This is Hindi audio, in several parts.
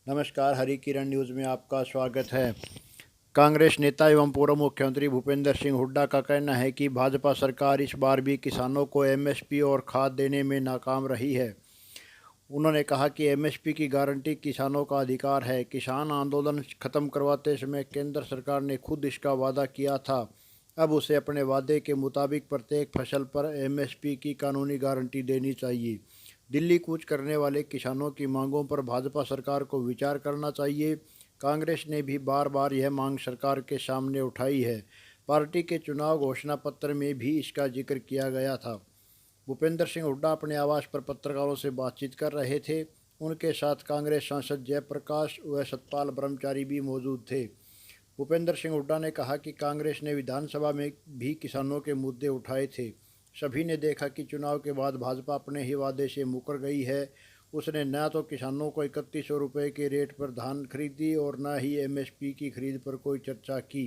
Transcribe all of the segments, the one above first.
नमस्कार, हरी किरण न्यूज़ में आपका स्वागत है। कांग्रेस नेता एवं पूर्व मुख्यमंत्री भूपेंद्र सिंह हुड्डा का कहना है कि भाजपा सरकार इस बार भी किसानों को एमएसपी और खाद देने में नाकाम रही है। उन्होंने कहा कि एमएसपी की गारंटी किसानों का अधिकार है। किसान आंदोलन खत्म करवाते समय केंद्र सरकार ने खुद इसका वादा किया था। अब उसे अपने वादे के मुताबिक प्रत्येक फसल पर एमएसपी की कानूनी गारंटी देनी चाहिए। दिल्ली कूच करने वाले किसानों की मांगों पर भाजपा सरकार को विचार करना चाहिए। कांग्रेस ने भी बार बार यह मांग सरकार के सामने उठाई है। पार्टी के चुनाव घोषणा पत्र में भी इसका जिक्र किया गया था। भूपेंद्र सिंह हुड्डा अपने आवास पर पत्रकारों से बातचीत कर रहे थे। उनके साथ कांग्रेस सांसद जयप्रकाश व सतपाल ब्रह्मचारी भी मौजूद थे। भूपेंद्र सिंह हुड्डा ने कहा कि कांग्रेस ने विधानसभा में भी किसानों के मुद्दे उठाए थे। सभी ने देखा कि चुनाव के बाद भाजपा अपने ही वादे से मुकर गई है। उसने न तो किसानों को 3100 रुपये के रेट पर धान खरीदी और न ही एमएसपी की खरीद पर कोई चर्चा की।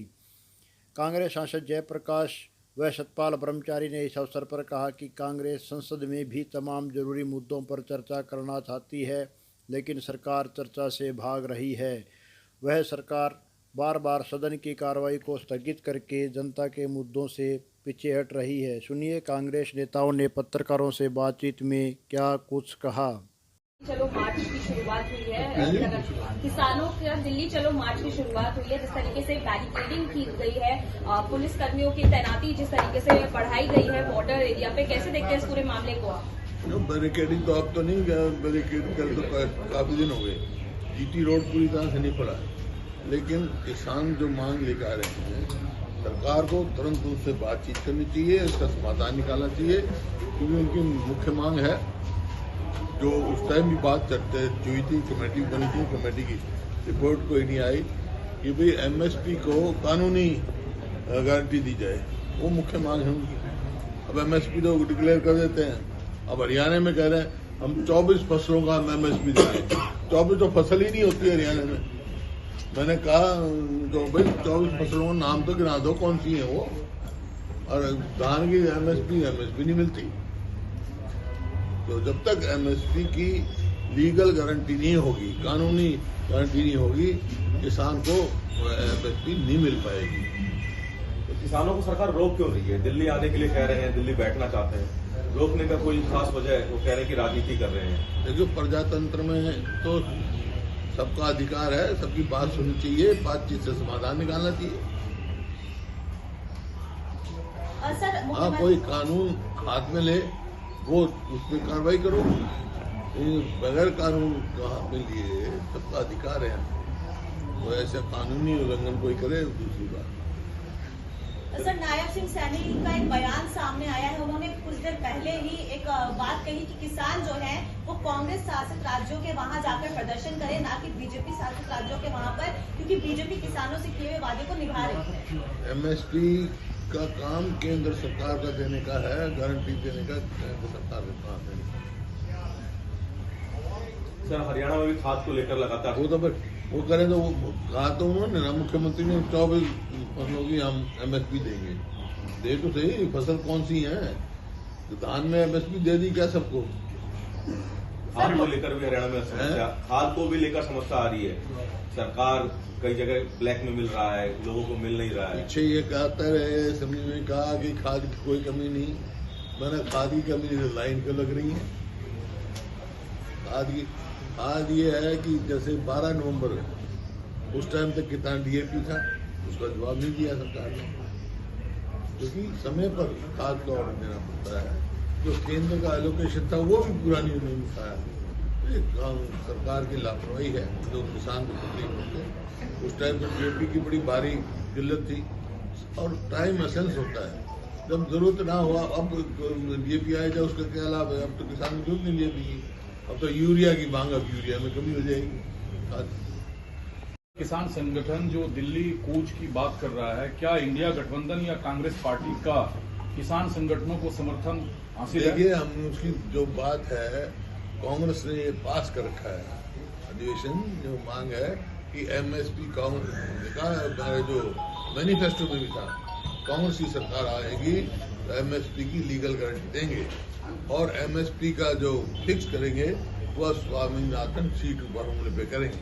कांग्रेस सांसद जयप्रकाश व सतपाल ब्रह्मचारी ने इस अवसर पर कहा कि कांग्रेस संसद में भी तमाम जरूरी मुद्दों पर चर्चा करना चाहती है, लेकिन सरकार चर्चा से भाग रही है। वह सरकार बार बार सदन की कार्रवाई को स्थगित करके जनता के मुद्दों से पीछे हट रही है। सुनिए कांग्रेस नेताओं ने पत्रकारों से बातचीत में क्या कुछ कहा। चलो मार्च की शुरुआत हुई है, किसानों का दिल्ली चलो मार्च की शुरुआत हुई है। जिस तरीके से बैरिकेडिंग की गई है, पुलिस कर्मियों की तैनाती जिस तरीके से बढ़ाई गई है बॉर्डर एरिया पे, कैसे देखते हैं इस पूरे मामले को आप? बैरिकेडिंग तो अब तो नहीं, बैरिकेड कल तो काफी दिन हो गए। जीटी रोड पूरी तरह से नहीं खुला, लेकिन किसान जो मांग लेकर आ रहे हैं, सरकार को तुरंत उससे बातचीत करनी चाहिए, इसका समाधान निकालना चाहिए। क्योंकि उनकी मुख्य मांग है, जो उस टाइम भी बात करते हुई थी, कमेटी बनी थी, कमेटी की रिपोर्ट कोई नहीं आई कि भाई एमएसपी को कानूनी गारंटी दी जाए। वो मुख्य मांग है उनकी। अब एमएसपी तो डिक्लेयर कर देते हैं। अब हरियाणा में कह रहे हैं हम 24 फसलों का एमएसपी देंगे। 24 तो फसल ही नहीं होती हरियाणा में। मैंने कहा तो भाई 24 फसलों का नाम तो गिना दो, कौन सी है वो। और धान की एमएसपी नहीं मिलती। तो जब तक एमएसपी की लीगल गारंटी नहीं होगी, कानूनी गारंटी नहीं होगी, किसान को एमएसपी नहीं मिल पाएगी। तो किसानों को सरकार रोक क्यों रही है? दिल्ली आने के लिए कह रहे हैं, दिल्ली बैठना चाहते हैं, रोकने का कोई खास वजह है? वो कह रहे हैं कि राजनीति कर रहे हैं। देखिए, प्रजातंत्र में तो सबका अधिकार है, सबकी बात सुननी चाहिए, बातचीत से समाधान निकालना चाहिए। हाँ, कोई कानून हाथ में ले, वो उस पर कार्रवाई करो। बगैर कानून हाथ में लिए सबका अधिकार है। तो ऐसे कानूनी उल्लंघन कोई करे, दूसरी बात। सर, नायब सिंह सैनी का एक बयान सामने आया है। उन्होंने कुछ देर पहले ही एक बात कही कि किसान जो है वो कांग्रेस शासित राज्यों के वहां जाकर प्रदर्शन करें, ना कि बीजेपी शासित राज्यों के वहां पर, क्योंकि बीजेपी किसानों से किए हुए वादे को निभा रही है। एमएसपी का काम केंद्र सरकार का देने का है, गारंटी देने का केंद्र सरकार का काम है। सर, हरियाणा में भी खाद को लेकर लगातार वो करें तो वो कहा तो उन्होंने ना, मुख्यमंत्री ने 24 फसलों की हम एमएसपी देंगे। दे तो सही, फसल कौन सी है? तो धान में एमएसपी दे दी क्या सबको? खाद को लेकर भी हरियाणा में समस्या, खाद को भी लेकर समस्या आ रही है। सरकार कई जगह ब्लैक में मिल रहा है, लोगों को मिल नहीं रहा है। पीछे ये कहते रहे, असेंबली में कहा कि खाद की कोई कमी नहीं। मैंने खाद की कमी लाइन पे लग रही है। खाद ये है कि जैसे 12 नवंबर उस टाइम तक कितना डीएपी था, उसका जवाब नहीं दिया सरकार ने, क्योंकि समय पर खाद का ऑर्डर देना पड़ता है। जो केंद्र का एलोकेशन था वो भी पूरा नहीं उठाया। सरकार की लापरवाही है, जो किसान को तकलीफ होते। उस टाइम पर डीएपी की बड़ी भारी किल्लत थी, और टाइम एसेंस होता है। जब जरूरत ना हुआ, अब डीएपी आया जाए, उसका क्या लाभ है? अब तो किसान की जरूरत नहीं डीएपी की। अब तो यूरिया की मांग, अब यूरिया में कमी हो जाएगी। किसान संगठन जो दिल्ली कूच की बात कर रहा है, क्या इंडिया गठबंधन या कांग्रेस पार्टी का किसान संगठनों को समर्थन हासिल है? देखिए, हम उसकी जो बात है, कांग्रेस ने ये पास कर रखा है अधिवेशन, जो मांग है कि एमएसपी कांग्रेस का जो मैनिफेस्टो में भी था, कांग्रेस की सरकार आएगी तो एमएसपी की लीगल गारंटी देंगे। और एमएसपी का जो फिक्स करेंगे वह स्वामीनाथन सीट फॉर्मूले पे करेंगे।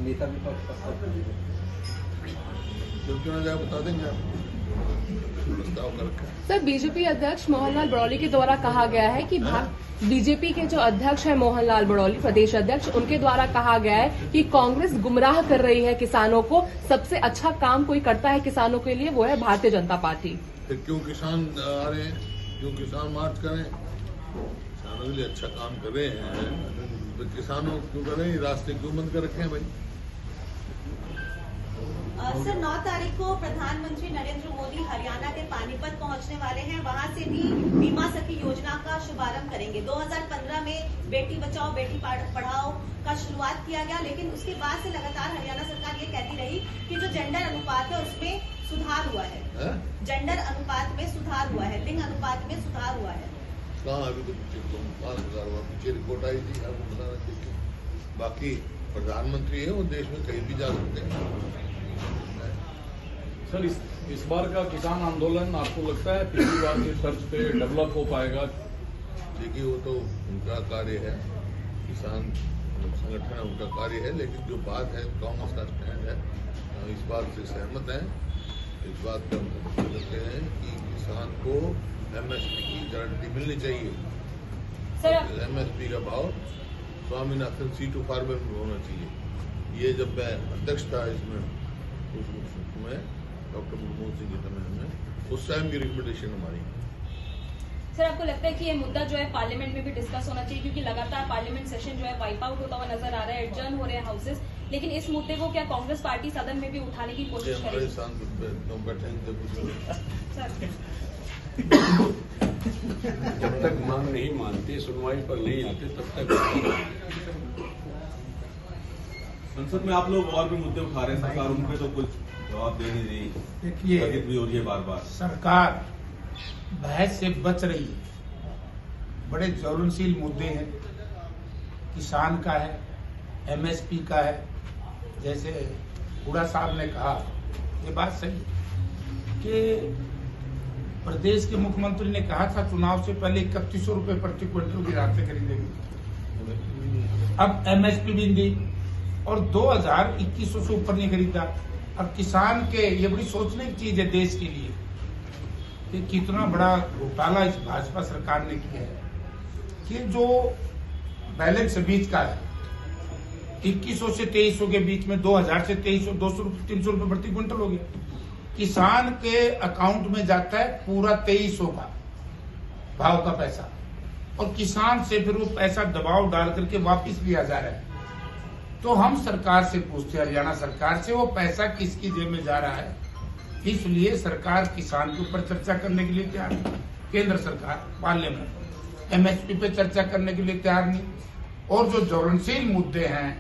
नेता विपक्ष जब क्यों ना जाए बता देंगे आपको, प्रस्ताव कर रखा है। सर, बीजेपी अध्यक्ष मोहनलाल बड़ौली के द्वारा कहा गया है कि बीजेपी के जो अध्यक्ष है मोहनलाल बड़ौली, प्रदेश अध्यक्ष, उनके द्वारा कहा गया है कि कांग्रेस गुमराह कर रही है किसानों को। सबसे अच्छा काम कोई करता है किसानों के लिए, वो है भारतीय जनता पार्टी। फिर क्यों किसान आ रहे हैं, क्यों किसान मार्च करें? किसानों के लिए अच्छा काम कर रहे हैं तो किसानों क्यों कर रहे हैं? रास्ते क्यों बंद कर रखे हैं भाई? सर, 9 तारीख को प्रधानमंत्री नरेंद्र मोदी हरियाणा के पानीपत पहुंचने वाले हैं। वहां से भी बीमा सखी योजना का शुभारंभ करेंगे। 2015 में बेटी बचाओ बेटी पढ़ाओ का शुरुआत किया गया, लेकिन उसके बाद से लगातार हरियाणा सरकार ये कहती रही कि जो जेंडर अनुपात है उसमें सुधार हुआ है। जेंडर अनुपात में सुधार हुआ है, लिंग अनुपात में सुधार हुआ है। कहाँ अभी तो 5,000 हुआ, पीछे रिपोर्ट आई थी, आपको बताना चाहिए। बाकी प्रधानमंत्री है, वो देश में कहीं भी जा सकते हैं। सर, इस बार का किसान आंदोलन आपको लगता है पिछली बार के तर्ज पे डेवलप हो पाएगा? देखिए, वो तो उनका कार्य है, किसान संगठन उनका कार्य है, लेकिन जो बात है कांग्रेस का स्टैंड है, इस बात से सहमत है। इस बात पर हम कहते हैं कि किसान को एमएसपी की गारंटी मिलनी चाहिए। एमएसपी का भाव स्वामीनाथन सीटू फार्मर में होना चाहिए। ये जब मैं अध्यक्ष था इसमें, उसमें डॉक्टर मनमोहन सिंह के समय में, उस टाइम की रिकमेंडेशन हमारी। सर, आपको लगता है कि ये मुद्दा जो है पार्लियामेंट में भी डिस्कस होना चाहिए, क्योंकि लगातार पार्लियामेंट सेशन जो है वाइप आउट होता हुआ नजर आ रहा है, एडजर्न हो रहे हैं हाउसेस, लेकिन इस मुद्दे को क्या कांग्रेस पार्टी सदन में भी उठाने की कोशिश हमारे करेगी? सांसद बैठेंगे सर, जब तक मांग नहीं मानते, सुनवाई पर नहीं आते, तब तक संसद में आप लोग और भी मुद्दे उठा रहे हैं, सरकार उन पे तो कुछ जवाब दे नहीं रही, देखिए, स्थगित भी हो रही है बार बार। सरकार बहस से बच रही है। बड़े ज्वलनशील मुद्दे हैं, किसान का है, एमएसपी का है। जैसे हुड्डा साहब ने कहा, ये बात सही कि प्रदेश के मुख्यमंत्री ने कहा था चुनाव से पहले 3100 रुपए प्रति क्विंटल की रात से खरीदेंगे। अब एमएसपी भी दी और 2100 से ऊपर नहीं खरीदा। अब किसान के, ये बड़ी सोचने की चीज है देश के लिए कि कितना बड़ा घोटाला इस भाजपा सरकार ने किया है कि जो बैलेंस बीच का है 2100 से 2300 के बीच में 2000 से 2300, 200 300 रुपए प्रति क्विंटल हो गया। किसान के अकाउंट में जाता है पूरा 2300 का भाव का पैसा, और किसान से फिर वो पैसा दबाव डाल करके वापिस लिया जा रहा है। तो हम सरकार से पूछते हैं, हरियाणा सरकार से, वो पैसा किसकी जेब में जा रहा है? इसलिए सरकार किसान के ऊपर चर्चा करने के लिए तैयार है। केंद्र सरकार पार्लियामेंट एमएसपी पे चर्चा करने के लिए तैयार नहीं। और जो ज्वलनशील मुद्दे हैं,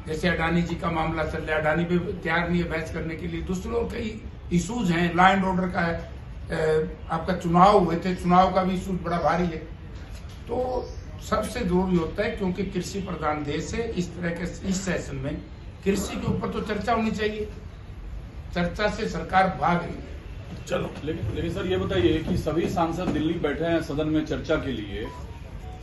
जैसे अडानी जी का मामला चल रहा है, अडानी पे तैयार नहीं है बहस करने के लिए। दूसरे कई इशूज हैं, लॉ एंड ऑर्डर का है, आपका चुनाव हुए थे, चुनाव का भी इशू बड़ा भारी है। तो सबसे जरूरी होता है, क्योंकि कृषि प्रधान देश है, इस तरह के इस सेशन में कृषि के ऊपर तो चर्चा होनी चाहिए। चर्चा से सरकार भाग रही है। चलो, लेकिन सर ये बताइए कि सभी सांसद दिल्ली बैठे हैं सदन में चर्चा के लिए,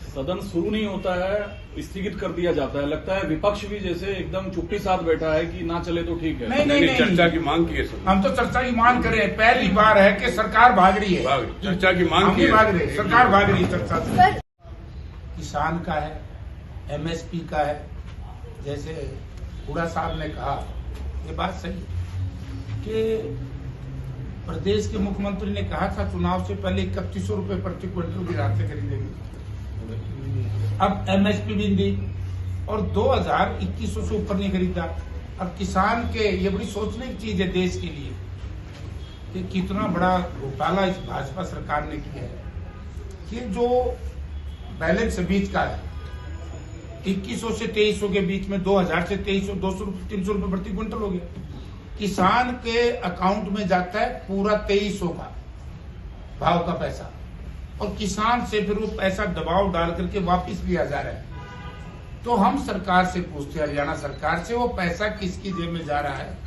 सदन शुरू नहीं होता है, स्थगित कर दिया जाता है। लगता है विपक्ष भी जैसे एकदम चुप्पी साथ बैठा है कि ना चले तो ठीक है। नहीं, चर्चा की मांग की है। हम तो चर्चा की मांग करें। पहली बार है कि सरकार भाग रही है, चर्चा की मांग की है। भाग रही है, सरकार भाग रही है चर्चा से। किसान का है, एमएसपी का है। जैसे हुड्डा साहब ने कहा, ये बात सही कि प्रदेश के मुख्यमंत्री ने कहा था चुनाव से पहले 3100 रुपए प्रति क्विंटल की रात से खरीदेंगे। अब एमएसपी भी दी और 2100 से ऊपर नहीं खरीदा। अब किसान के, ये बड़ी सोचने की चीज है देश के लिए कि कितना बड़ा घोटाला इस भाजपा सरकार ने किया है कि जो बैलेंस बीच का है 2100 से 2300 के बीच में 2000 से 2300, 200 300 रुपए प्रति क्विंटल हो गया। किसान के अकाउंट में जाता है पूरा 2300 का भाव का पैसा, और किसान से फिर वो पैसा दबाव डाल करके वापिस लिया जा रहा है। तो हम सरकार से पूछते हैं, हरियाणा सरकार से, वो पैसा किसकी जेब में जा रहा है?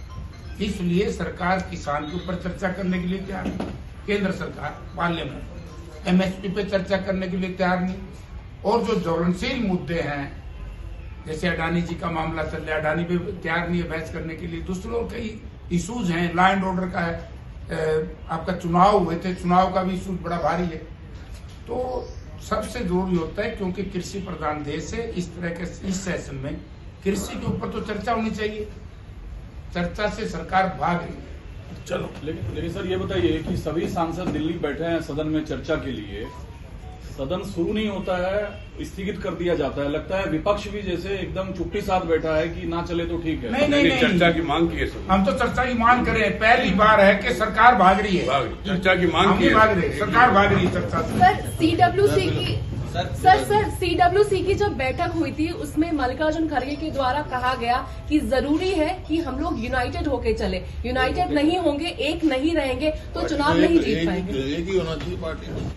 इसलिए सरकार किसान के ऊपर चर्चा करने के लिए तैयार है। केंद्र सरकार पार्लियामेंट एमएसपी पे चर्चा करने के लिए तैयार नहीं। और जो ज्वलनशील मुद्दे हैं, जैसे अडानी जी का मामला चल रहा है, अडानी पे तैयार नहीं है बहस करने के लिए। दूसरों कई इश्यूज हैं, लॉ एंड ऑर्डर का है, आपका चुनाव हुए थे, चुनाव का भी इशू बड़ा भारी है। तो सबसे जरूरी होता है, क्योंकि कृषि प्रधान देश है, इस तरह के इस सेशन में कृषि के ऊपर तो चर्चा होनी चाहिए। चर्चा से सरकार भाग रही है। चलो, लेकिन सर ये बताइए कि सभी सांसद दिल्ली बैठे हैं सदन में चर्चा के लिए, सदन शुरू नहीं होता है, स्थगित कर दिया जाता है। लगता है विपक्ष भी जैसे एकदम चुप्पी साथ बैठा है कि ना चले तो ठीक है। नहीं, चर्चा की मांग की है सर। हम तो चर्चा की मांग कर रहे हैं। पहली बार है कि सरकार भाग रही है, चर्चा की मांग हम की भी है। भाग रहे हैं, सरकार भाग रही है चर्चा से। सर सीडब्ल्यूसी की जब बैठक हुई थी उसमें मल्लिकार्जुन खड़गे के द्वारा कहा गया कि जरूरी है कि हम लोग यूनाइटेड होके चले, यूनाइटेड नहीं होंगे, एक नहीं रहेंगे तो चुनाव नहीं जीत पाएंगे। एक ही होना चाहिए पार्टी।